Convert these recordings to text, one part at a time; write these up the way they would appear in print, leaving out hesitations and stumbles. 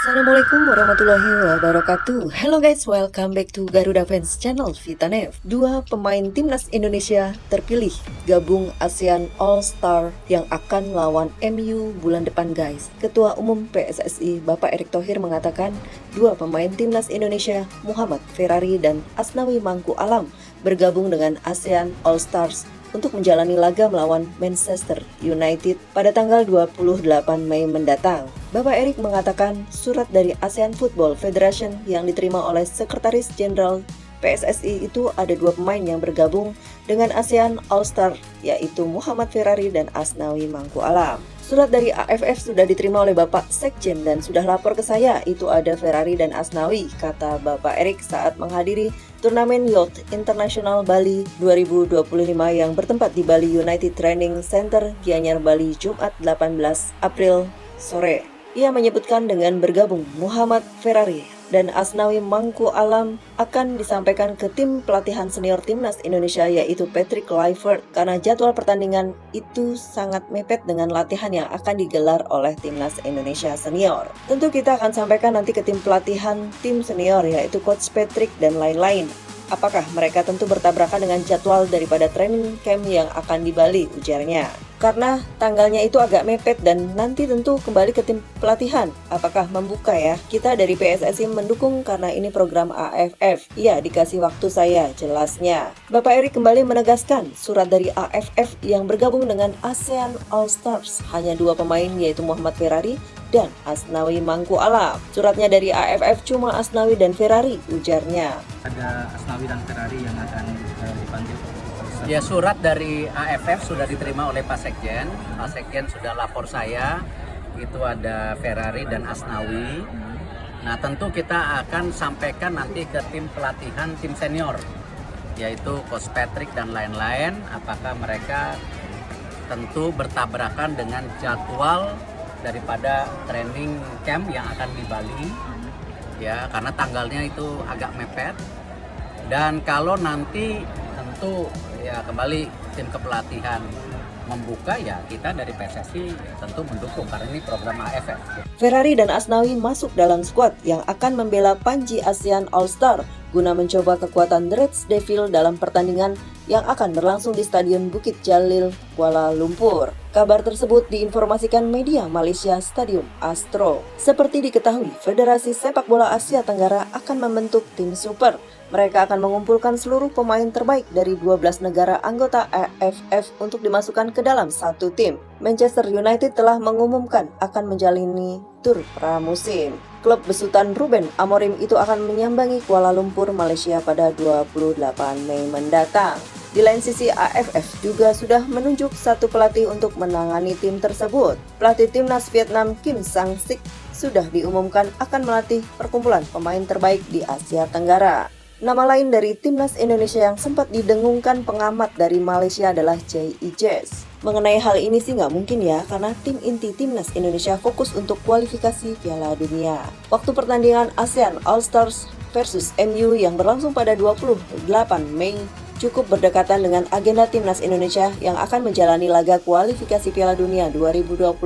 Assalamualaikum warahmatullahi wabarakatuh. Hello guys, welcome back to Garuda Fans Channel Vitanev. Dua pemain timnas Indonesia terpilih gabung ASEAN All Star yang akan lawan MU bulan depan guys. Ketua Umum PSSI Bapak Erick Thohir mengatakan dua pemain timnas Indonesia Muhammad Ferrari dan Asnawi Mangku Alam bergabung dengan ASEAN All Stars untuk menjalani laga melawan Manchester United pada tanggal 28 Mei mendatang. Bapak Erick mengatakan surat dari ASEAN Football Federation yang diterima oleh Sekretaris Jenderal PSSI itu ada dua pemain yang bergabung dengan ASEAN All Star, yaitu Muhammad Ferrari dan Asnawi Mangku Alam. Surat dari AFF sudah diterima oleh Bapak Sekjen dan sudah lapor ke saya, itu ada Ferrari dan Asnawi, kata Bapak Erick saat menghadiri turnamen Yacht International Bali 2025 yang bertempat di Bali United Training Center, Gianyar, Bali, Jumat 18 April sore. Ia menyebutkan dengan bergabung Muhammad Ferrari dan Asnawi Mangku Alam akan disampaikan ke tim pelatihan senior timnas Indonesia yaitu Patrick Kluivert karena jadwal pertandingan itu sangat mepet dengan latihan yang akan digelar oleh timnas Indonesia senior. Tentu kita akan sampaikan nanti ke tim pelatihan tim senior yaitu Coach Patrick dan lain-lain. Apakah mereka tentu bertabrakan dengan jadwal daripada training camp yang akan di Bali, ujarnya. Karena tanggalnya itu agak mepet dan nanti tentu kembali ke tim pelatihan. Apakah membuka ya? Kita dari PSSI mendukung karena ini program AFF. Iya, dikasih waktu saya, jelasnya. Bapak Erick kembali menegaskan surat dari AFF yang bergabung dengan ASEAN All Stars. Hanya dua pemain yaitu Muhammad Ferrari dan Asnawi Mangku Alam. Suratnya dari AFF cuma Asnawi dan Ferrari, ujarnya. Ada Asnawi dan Ferrari yang akan dipanggil. Ya, surat dari AFF sudah diterima oleh Pak Sekjen. Pak Sekjen sudah lapor saya, itu ada Ferrari dan Asnawi. Nah, tentu kita akan sampaikan nanti ke tim pelatihan tim senior, yaitu Coach Patrick dan lain-lain, apakah mereka tentu bertabrakan dengan jadwal daripada training camp yang akan di Bali, ya, karena tanggalnya itu agak mepet. Dan kalau nanti tentu ya kembali tim kepelatihan membuka, ya kita dari PSSI tentu mendukung karena ini program AFF. Ferrari dan Asnawi masuk dalam skuad yang akan membela Panji ASEAN All Star guna mencoba kekuatan The Red Devils dalam pertandingan yang akan berlangsung di Stadion Bukit Jalil, Kuala Lumpur. Kabar tersebut diinformasikan media Malaysia Stadium Astro. Seperti diketahui, Federasi Sepak Bola Asia Tenggara akan membentuk tim super. Mereka akan mengumpulkan seluruh pemain terbaik dari 12 negara anggota AFF untuk dimasukkan ke dalam satu tim. Manchester United telah mengumumkan akan menjalani tur pramusim. Klub besutan Ruben Amorim itu akan menyambangi Kuala Lumpur, Malaysia pada 28 Mei mendatang. Di lain sisi, AFF juga sudah menunjuk satu pelatih untuk menangani tim tersebut. Pelatih timnas Vietnam Kim Sang-sik sudah diumumkan akan melatih perkumpulan pemain terbaik di Asia Tenggara. Nama lain dari timnas Indonesia yang sempat didengungkan pengamat dari Malaysia adalah J.I.Jes. Mengenai hal ini sih nggak mungkin ya, karena tim inti timnas Indonesia fokus untuk kualifikasi Piala Dunia. Waktu pertandingan ASEAN All Stars versus MU yang berlangsung pada 28 Mei cukup berdekatan dengan agenda timnas Indonesia yang akan menjalani laga kualifikasi Piala Dunia 2026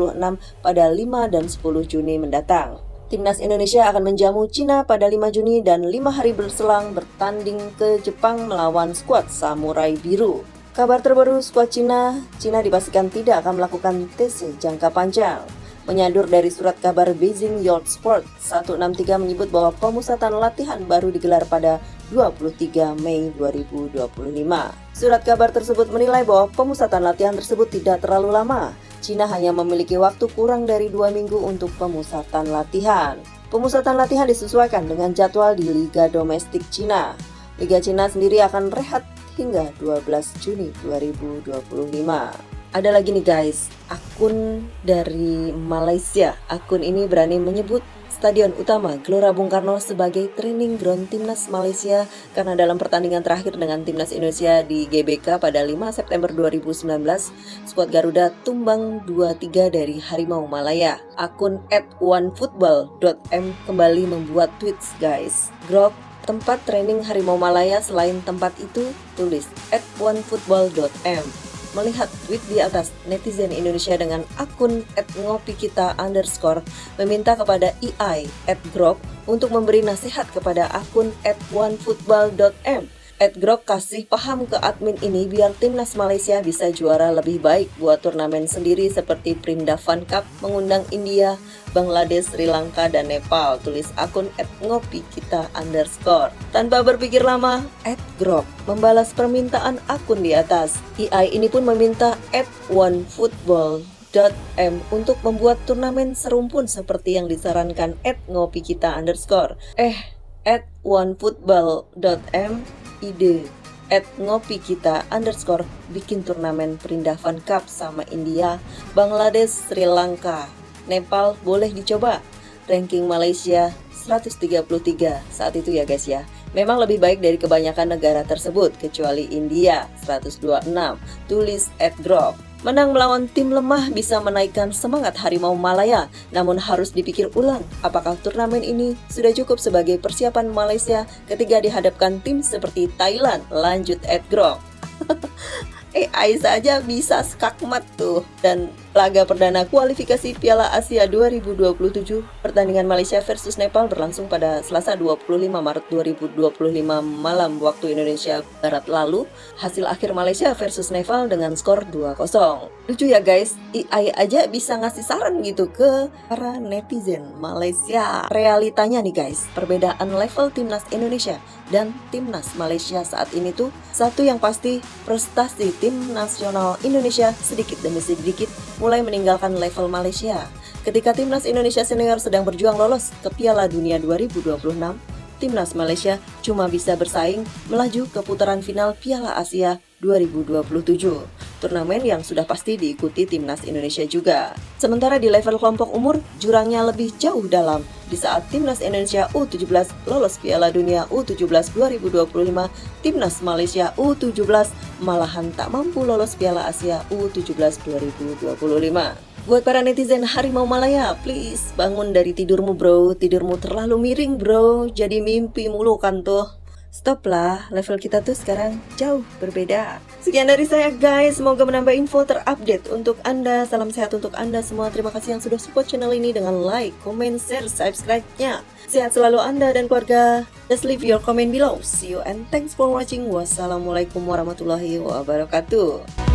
pada 5 dan 10 Juni mendatang. Timnas Indonesia akan menjamu Cina pada 5 Juni dan 5 hari berselang bertanding ke Jepang melawan skuad Samurai Biru. Kabar terbaru skuad Cina dipastikan tidak akan melakukan TC jangka panjang. Menyadur dari surat kabar Beijing Yacht Sport 163 menyebut bahwa pemusatan latihan baru digelar pada 23 Mei 2025. Surat kabar tersebut menilai bahwa pemusatan latihan tersebut tidak terlalu lama. Cina hanya memiliki waktu kurang dari 2 minggu untuk pemusatan latihan. Pemusatan latihan disesuaikan dengan jadwal di Liga Domestik Cina. Liga Cina sendiri akan rehat hingga 12 Juni 2025. Ada lagi nih guys, akun dari Malaysia. Akun ini berani menyebut Stadion Utama Gelora Bung Karno sebagai training ground timnas Malaysia karena dalam pertandingan terakhir dengan timnas Indonesia di GBK pada 5 September 2019, skuad Garuda tumbang 2-3 dari Harimau Malaya. Akun @onefootball.m kembali membuat tweets guys. Grok, tempat training Harimau Malaya selain tempat itu, tulis @onefootball.m. melihat tweet di atas, netizen Indonesia dengan akun @ngopikita_ meminta kepada EI @grok untuk memberi nasihat kepada akun @onefootball.m. Grok kasih paham ke admin ini biar timnas Malaysia bisa juara lebih baik buat turnamen sendiri seperti Prindavan Cup mengundang India, Bangladesh, Sri Lanka, dan Nepal. Tulis akun @ngopikita_. Tanpa berpikir lama, Grok membalas permintaan akun di atas. EI ini pun meminta @onefootball.m untuk membuat turnamen serumpun seperti yang disarankan @ngopikita_. @onefootball.m ide @ngopikita_ bikin turnamen Prindavan Cup sama India, Bangladesh, Sri Lanka, Nepal boleh dicoba. Ranking Malaysia 133 saat itu ya guys ya. Memang lebih baik dari kebanyakan negara tersebut kecuali India 126. Tulis @grok. Menang melawan tim lemah bisa menaikkan semangat Harimau Malaya, namun harus dipikir ulang apakah turnamen ini sudah cukup sebagai persiapan Malaysia ketika dihadapkan tim seperti Thailand. Lanjut @grok. AI saja bisa skakmat tuh. Dan laga perdana kualifikasi Piala Asia 2027 pertandingan Malaysia versus Nepal berlangsung pada Selasa 25 Maret 2025 malam waktu Indonesia Barat lalu. Hasil akhir Malaysia versus Nepal dengan skor 2-0. Lucu ya guys, AI aja bisa ngasih saran gitu ke para netizen Malaysia. Realitanya nih guys, perbedaan level timnas Indonesia dan timnas Malaysia saat ini tuh satu yang pasti, prestasi tim nasional Indonesia sedikit demi sedikit mulai meninggalkan level Malaysia. Ketika timnas Indonesia senior sedang berjuang lolos ke Piala Dunia 2026, timnas Malaysia cuma bisa bersaing melaju ke putaran final Piala Asia 2027. Turnamen yang sudah pasti diikuti timnas Indonesia juga. Sementara di level kelompok umur, jurangnya lebih jauh dalam. Di saat timnas Indonesia U17 lolos Piala Dunia U17 2025, timnas Malaysia U17 malahan tak mampu lolos Piala Asia U17 2025. Buat para netizen Harimau Malaya, please bangun dari tidurmu bro. Tidurmu terlalu miring bro, jadi mimpi mulu kan tuh. Stop lah, level kita tuh sekarang jauh berbeda. Sekian dari saya guys, semoga menambah info terupdate untuk Anda. Salam sehat untuk Anda semua. Terima kasih yang sudah support channel ini dengan like, comment, share, subscribe-nya. Sehat selalu Anda dan keluarga. Just leave your comment below. See you and thanks for watching. Wassalamualaikum warahmatullahi wabarakatuh.